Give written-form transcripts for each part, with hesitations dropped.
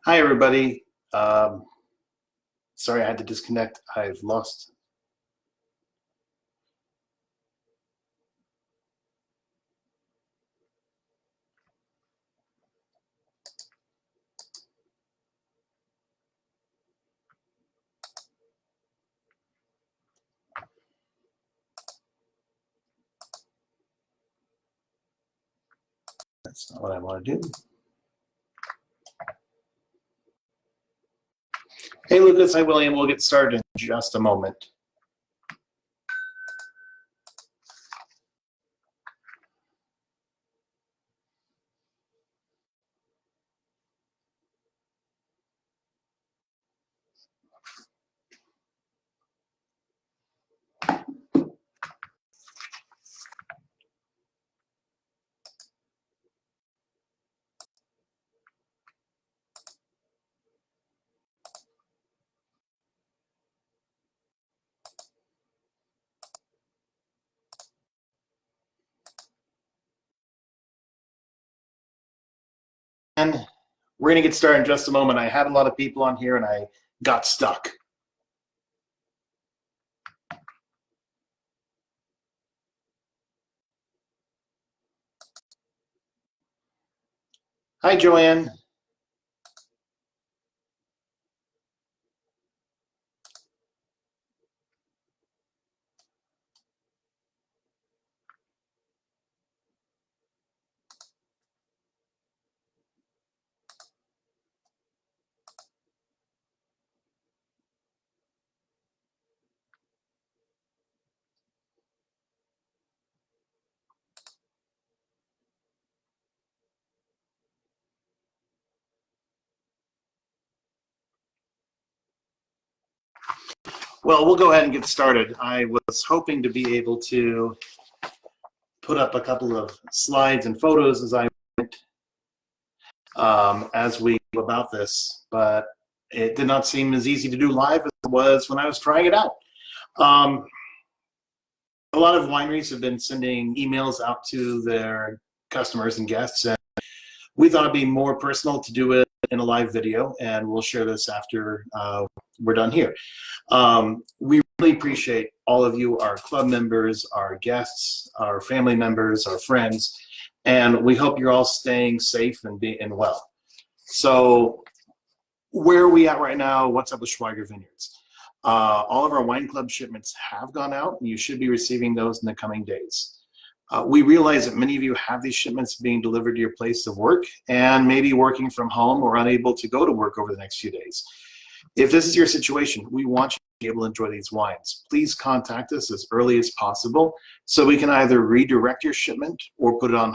Hi, everybody. Sorry I had to disconnect. I've lost. That's not what I want to do. Hey, Lucas. Hi, William. We'll get started in just a moment. And we're going to get started in just a moment. I had a lot of people on here and I got stuck. Hi, Joanne. Well, we'll go ahead and get started. I was hoping to be able to put up a couple of slides and photos as I went as we go about this, but it did not seem as easy to do live as it was when I was trying it out. A lot of wineries have been sending emails out to their customers and guests, and we thought it'd be more personal to do it in a live video, and we'll share this after we're done here. We really appreciate all of you, our club members, our guests, our family members, our friends, and we hope you're all staying safe and being well. So where are we at right now? What's up with Schweiger Vineyards? All of our wine club shipments have gone out, and you should be receiving those in the coming days. We realize that many of you have these shipments being delivered to your place of work and maybe working from home or unable to go to work over the next few days. If this is your situation, we want you to be able to enjoy these wines. Please contact us as early as possible so we can either redirect your shipment or put it on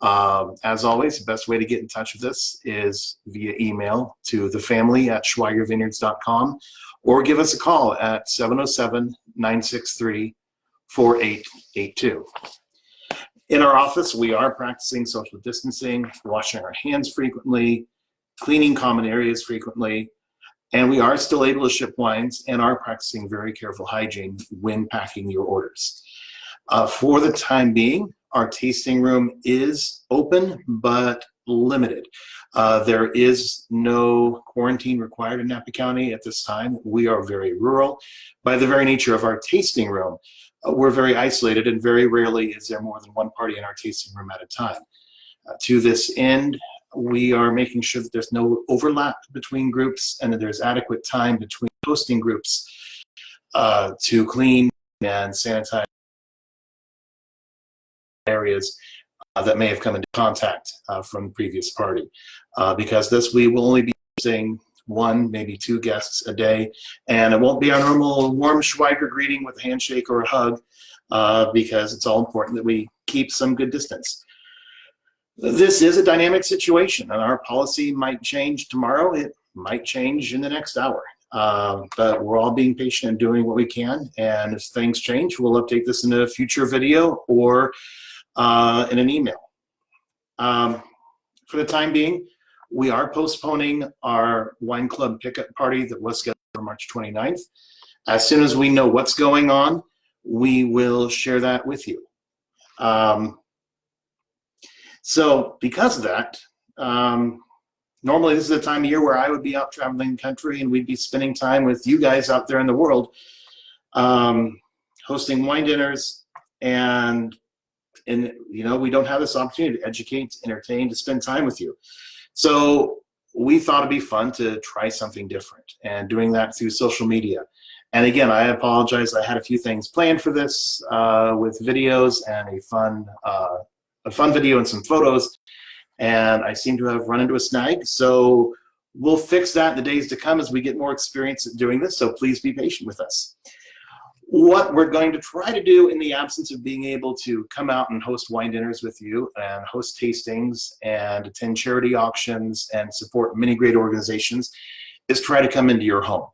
hold. As always, the best way to get in touch with us is via email to thefamily@schweigervineyards.com or give us a call at 707-963-4882. In our office, we are practicing social distancing, washing our hands frequently, cleaning common areas frequently, and we are still able to ship wines and are practicing very careful hygiene when packing your orders. For the time being, our tasting room is open but limited. There is no quarantine required in Napa County at this time. We are very rural. By the very nature of our tasting room, we're very isolated, and very rarely is there more than one party in our tasting room at a time. To this end, we are making sure that there's no overlap between groups and that there's adequate time between hosting groups to clean and sanitize areas that may have come into contact from the previous party. Because this, we will only be using one, maybe two guests a day, and it won't be our normal warm Schweiger greeting with a handshake or a hug, because it's all important that we keep some good distance. This is a dynamic situation, and our policy might change tomorrow. It might change in the next hour, but we're all being patient and doing what we can, and if things change, we'll update this in a future video or in an email. For the time being, we are postponing our wine club pickup party that was scheduled for March 29th. As soon as we know what's going on, we will share that with you. So because of that, Normally this is a time of year where I would be out traveling the country and we'd be spending time with you guys out there in the world, hosting wine dinners, and you know, we don't have this opportunity to educate, to entertain, to spend time with you. So we thought it'd be fun to try something different, and doing that through social media. And again, I apologize. I had a few things planned for this with videos and a fun video and some photos, and I seem to have run into a snag. So we'll fix that in the days to come as we get more experience at doing this. So please be patient with us. What we're going to try to do, in the absence of being able to come out and host wine dinners with you and host tastings and attend charity auctions and support many great organizations, is try to come into your home.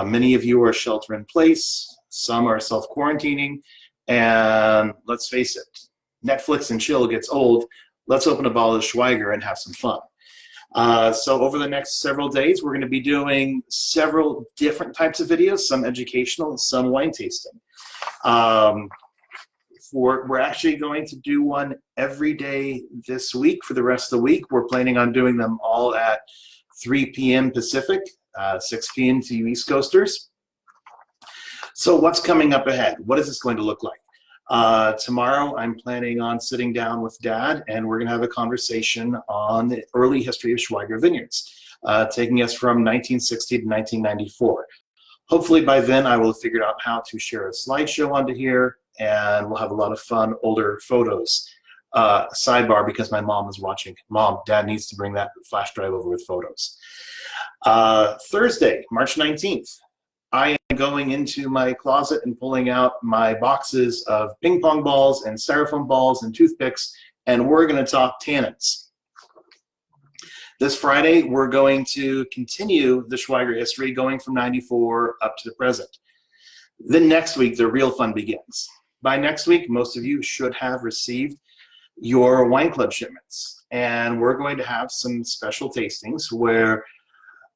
Many of you are shelter in place, some are self-quarantining, and let's face it, Netflix and chill gets old. Let's open a bottle of Schweiger and have some fun. So over the next several days, we're going to be doing several different types of videos, some educational, some wine tasting. We're actually going to do one every day this week for the rest of the week. We're planning on doing them all at 3 p.m. Pacific, 6 p.m. to you East Coasters. So what's coming up ahead? What is this going to look like? Tomorrow, I'm planning on sitting down with Dad, and we're going to have a conversation on the early history of Schweiger Vineyards, taking us from 1960 to 1994. Hopefully by then, I will have figured out how to share a slideshow onto here, and we'll have a lot of fun older photos. Sidebar, because my mom is watching. Mom, Dad needs to bring that flash drive over with photos. Thursday, March 19th. I am going into my closet and pulling out my boxes of ping pong balls and styrofoam balls and toothpicks, and we're going to talk tannins. This Friday, we're going to continue the Schweiger history, going from 94 up to the present. Then next week, the real fun begins. By next week, most of you should have received your wine club shipments, and we're going to have some special tastings where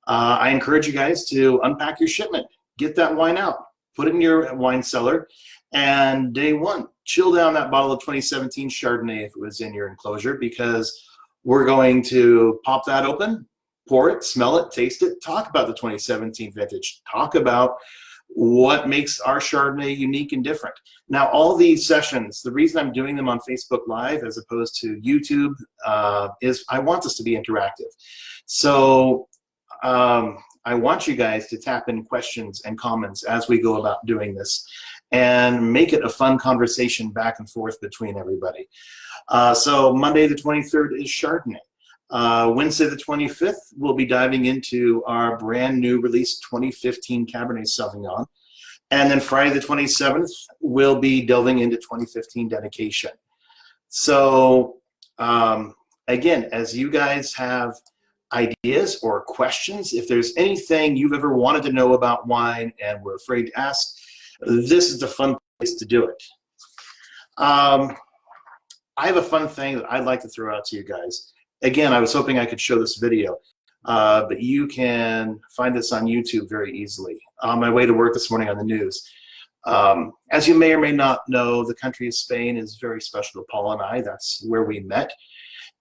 I encourage you guys to unpack your shipment. Get that wine out, put it in your wine cellar, and day one, chill down that bottle of 2017 Chardonnay if it was in your enclosure, because we're going to pop that open, pour it, smell it, taste it, talk about the 2017 vintage, talk about what makes our Chardonnay unique and different. Now, all these sessions, the reason I'm doing them on Facebook Live as opposed to YouTube is I want this to be interactive. So I want you guys to tap in questions and comments as we go about doing this and make it a fun conversation back and forth between everybody. So Monday the 23rd is Chardonnay. Wednesday the 25th, we'll be diving into our brand new release 2015 Cabernet Sauvignon. And then Friday the 27th, we'll be delving into 2015 Dedication. So again, as you guys have ideas or questions, if there's anything you've ever wanted to know about wine and were afraid to ask, this is the fun place to do it. I have a fun thing that I'd like to throw out to you guys. Again, I was hoping I could show this video, but you can find this on YouTube very easily. On my way to work this morning on the news. As you may or may not know, the country of Spain is very special to Paul and I. That's where we met.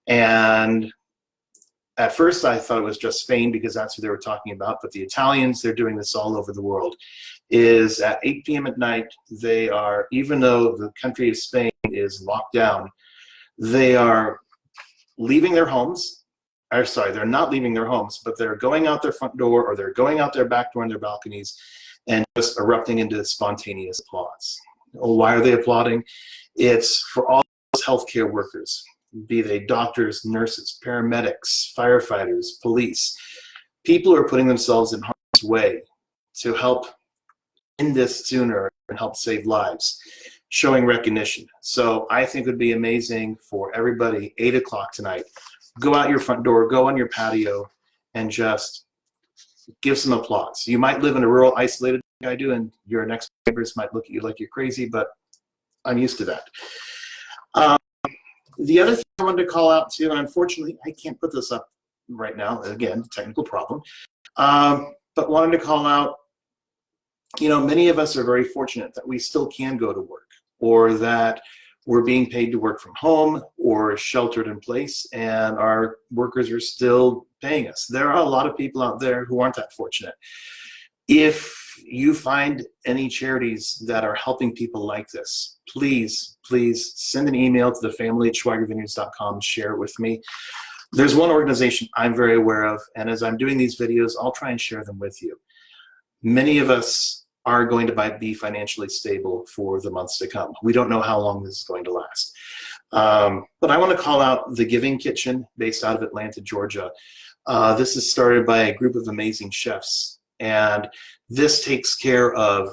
And at first, I thought it was just Spain because that's who they were talking about, but the Italians, they're doing this all over the world, is at 8 p.m. at night, they are, even though the country of Spain is locked down, they are leaving their homes, or sorry, they're not leaving their homes, but they're going out their front door or they're going out their back door and their balconies and just erupting into spontaneous applause. Why are they applauding? It's for all those healthcare workers, be they doctors, nurses, paramedics, firefighters, police. People are putting themselves in harm's way to help end this sooner and help save lives, showing recognition. So I think it would be amazing for everybody, 8 o'clock tonight, go out your front door, go on your patio, and just give some applause. You might live in a rural, isolated like I do, and your next neighbors might look at you like you're crazy, but I'm used to that. The other thing I wanted to call out too, and unfortunately I can't put this up right now, again, technical problem, but wanted to call out, you know, many of us are very fortunate that we still can go to work, or that we're being paid to work from home or sheltered in place, and our workers are still paying us. There are a lot of people out there who aren't that fortunate. If you find any charities that are helping people like this, please, please send an email to the family at schweigervineyards.com and share it with me. There's one organization I'm very aware of, and as I'm doing these videos, I'll try and share them with you. Many of us are going to be financially stable for the months to come. We don't know how long this is going to last. But I want to call out the Giving Kitchen based out of Atlanta, Georgia. This is started by a group of amazing chefs, and this takes care of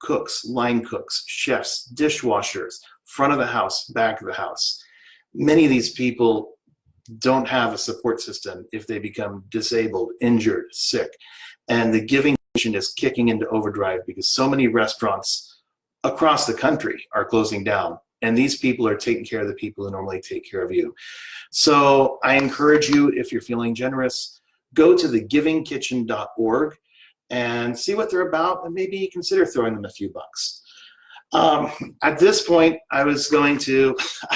cooks, line cooks, chefs, dishwashers, front of the house, back of the house. Many of these people don't have a support system if they become disabled, injured, sick. And the Giving Kitchen is kicking into overdrive because so many restaurants across the country are closing down. And these people are taking care of the people who normally take care of you. So I encourage you, if you're feeling generous, go to thegivingkitchen.org and see what they're about, and maybe consider throwing them a few bucks. At this point, I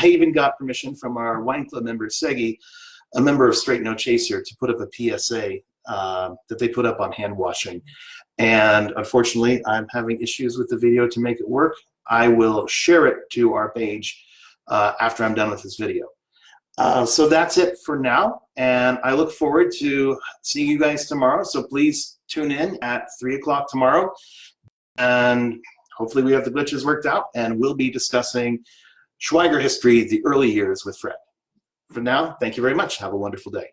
even got permission from our wine club member, Segi, a member of Straight No Chaser, to put up a PSA that they put up on hand washing. And unfortunately, I'm having issues with the video to make it work. I will share it to our page after I'm done with this video. So that's it for now, and I look forward to seeing you guys tomorrow. So please tune in at 3 o'clock tomorrow, and hopefully we have the glitches worked out, and we'll be discussing Schweiger history, the early years with Fred. For now, thank you very much. Have a wonderful day.